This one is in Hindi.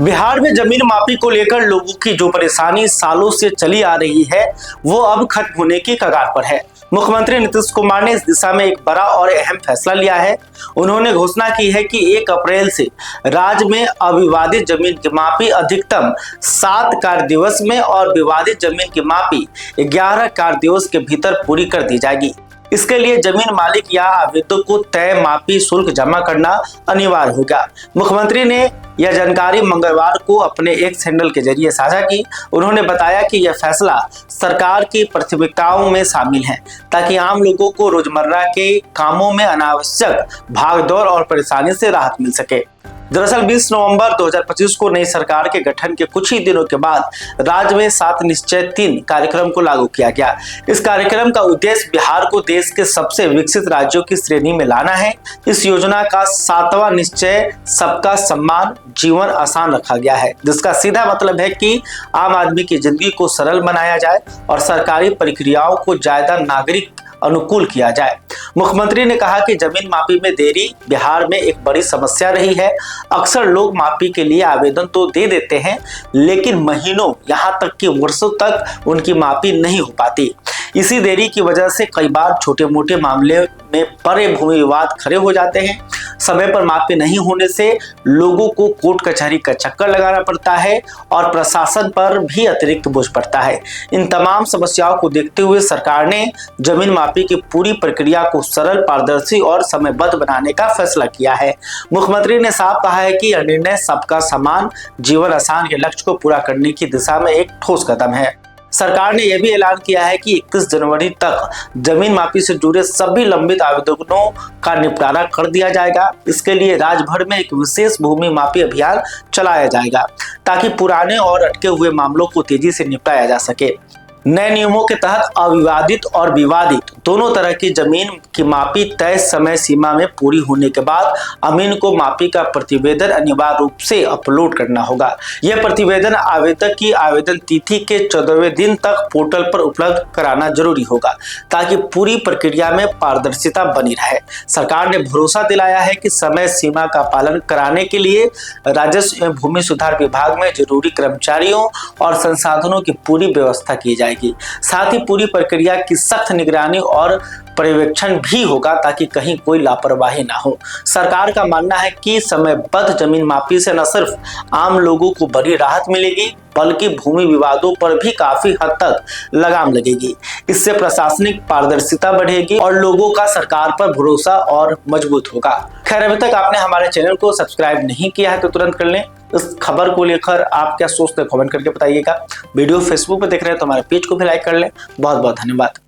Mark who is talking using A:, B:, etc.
A: बिहार में जमीन मापी को लेकर लोगों की जो परेशानी सालों से चली आ रही है वो अब खत्म होने की कगार पर है। मुख्यमंत्री नीतीश कुमार ने इस दिशा में एक बड़ा और अहम फैसला लिया है। उन्होंने घोषणा की है कि 1 अप्रैल से राज्य में अविवादित जमीन की मापी अधिकतम 7 कार्य दिवस में और विवादित जमीन की मापी 11 कार्य दिवस के भीतर पूरी कर दी जाएगी। इसके लिए जमीन मालिक या आवेदक को तय मापी शुल्क जमा करना अनिवार्य होगा। मुख्यमंत्री ने यह जानकारी मंगलवार को अपने एक्स हैंडल के जरिए साझा की। उन्होंने बताया कि यह फैसला सरकार की प्राथमिकताओं में शामिल है ताकि आम लोगों को रोजमर्रा के कामों में अनावश्यक भागदौड़ और परेशानी से राहत मिल सके। दरअसल 20 नवंबर 2025 को नई सरकार के गठन के कुछ ही दिनों के बाद राज्य में 7 निश्चय 3 कार्यक्रम को लागू किया गया। इस कार्यक्रम का उद्देश्य बिहार को देश के सबसे विकसित राज्यों की श्रेणी में लाना है। इस योजना का 7वां निश्चय सबका सम्मान जीवन आसान रखा गया है, जिसका सीधा मतलब है कि आम आदमी की जिंदगी को सरल बनाया जाए और सरकारी प्रक्रियाओं को ज्यादा नागरिक अनुकूल किया जाए। मुख्यमंत्री ने कहा कि जमीन मापी में देरी बिहार में एक बड़ी समस्या रही है। अक्सर लोग मापी के लिए आवेदन तो दे देते हैं, लेकिन महीनों यहाँ तक कि वर्षों तक उनकी मापी नहीं हो पाती। इसी देरी की वजह से कई बार छोटे मोटे मामले में बड़े भूमि विवाद खड़े हो जाते हैं। समय पर मापी नहीं होने से लोगों को कोर्ट कचहरी का चक्कर लगाना पड़ता है और प्रशासन पर भी अतिरिक्त बोझ पड़ता है। इन तमाम समस्याओं को देखते हुए सरकार ने जमीन मापी की पूरी प्रक्रिया को सरल, पारदर्शी और समयबद्ध बनाने का फैसला किया है। मुख्यमंत्री ने साफ कहा है कि यह निर्णय सबका समान जीवन आसान के लक्ष्य को पूरा करने की दिशा में एक ठोस कदम है। सरकार ने यह भी ऐलान किया है कि 31 जनवरी तक जमीन मापी से जुड़े सभी लंबित आवेदनों का निपटारा कर दिया जाएगा। इसके लिए राज्य भर में एक विशेष भूमि मापी अभियान चलाया जाएगा ताकि पुराने और अटके हुए मामलों को तेजी से निपटाया जा सके। नए नियमों के तहत अविवादित और विवादित दोनों तरह की जमीन की मापी तय समय सीमा में पूरी होने के बाद अमीन को मापी का प्रतिवेदन अनिवार्य रूप से अपलोड करना होगा। यह प्रतिवेदन आवेदक की आवेदन तिथि के 14वें दिन तक पोर्टल पर उपलब्ध कराना जरूरी होगा ताकि पूरी प्रक्रिया में पारदर्शिता बनी रहे। सरकार ने भरोसा दिलाया है कि समय सीमा का पालन कराने के लिए राजस्व एवं भूमि सुधार विभाग में जरूरी कर्मचारियों और संसाधनों की पूरी व्यवस्था की जाएगी। साथ ही पूरी प्रक्रिया की सख्त निगरानी और पर्यवेक्षण भी होगा ताकि कहीं कोई लापरवाही ना हो। सरकार का मानना है कि समयबद्ध जमीन मापी से न सिर्फ आम लोगों को बड़ी राहत मिलेगी बल्कि भूमि विवादों पर भी काफी हद तक लगाम लगेगी। इससे प्रशासनिक पारदर्शिता बढ़ेगी और लोगों का सरकार पर भरोसा और मजबूत होगा। खैर, अभी तक आपने हमारे चैनल को सब्सक्राइब नहीं किया है तो तुरंत कर लें। इस खबर को लेकर आप क्या सोचते हैं कमेंट करके बताइएगा। वीडियो फेसबुक पर देख रहे हैं तो हमारे पेज को भी लाइक कर लें। बहुत बहुत धन्यवाद।